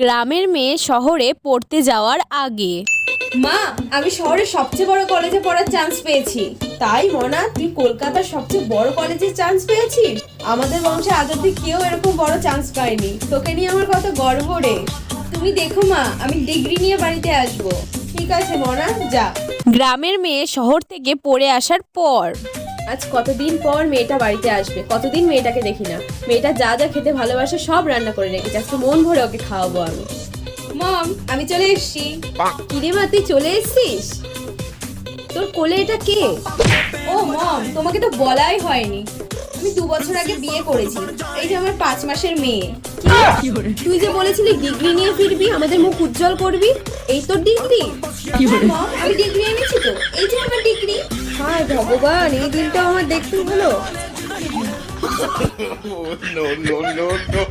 গ্রামের মেয়ে শহরে পড়তে যাওয়ার আগে। মা, আমি শহরের সবচেয়ে বড় কলেজে পড়ার চান্স পেয়েছি। তাই মনা, তুই কলকাতার সবচেয়ে বড় কলেজে চান্স পেয়েছিস? আমাদের বংশে আজ অব্দি কেউ এরকম বড় চান্স পায়নি। তোকে নিয়ে আমার কত গর্ব রে। তুমি দেখো মা, আমি ডিগ্রি নিয়ে বাড়িতে আসবো। ঠিক আছে মনা, যা। গ্রামের মেয়ে শহর থেকে পড়ে আসার পর। আজ কতদিন পর মেয়েটা বাড়িতে আসবে। কতদিন মেয়েটাকে দেখি না। মেয়েটা যা যা খেতে ভালোবাসে সব রান্না করে রেখেছে। আজকে মন ভরে ওকে খাওয়াবো আমি। মম, আমি চলে এসেছি। কিরে মা, তুই চলে এসেছিস? তোর কোলে এটা কে? ও মম, তোমাকে তো বলাই হয়নি। আমি 2 বছর আগে বিয়ে করেছি। এই যে আমার 5 মাসের মেয়ে। কি? তুই যে বলেছিলি ডিগ্রি নিয়ে ফিরবি, আমাদের মুখ উজ্জ্বল করবি। এই তোর ডিগ্রি? মম, আমি ডিগ্রি এনেছি তো। এই যে আমার ডিগ্রি। হায় ভগবান, এই দিনটা আমার দেখতে হলো। no, no, no, no.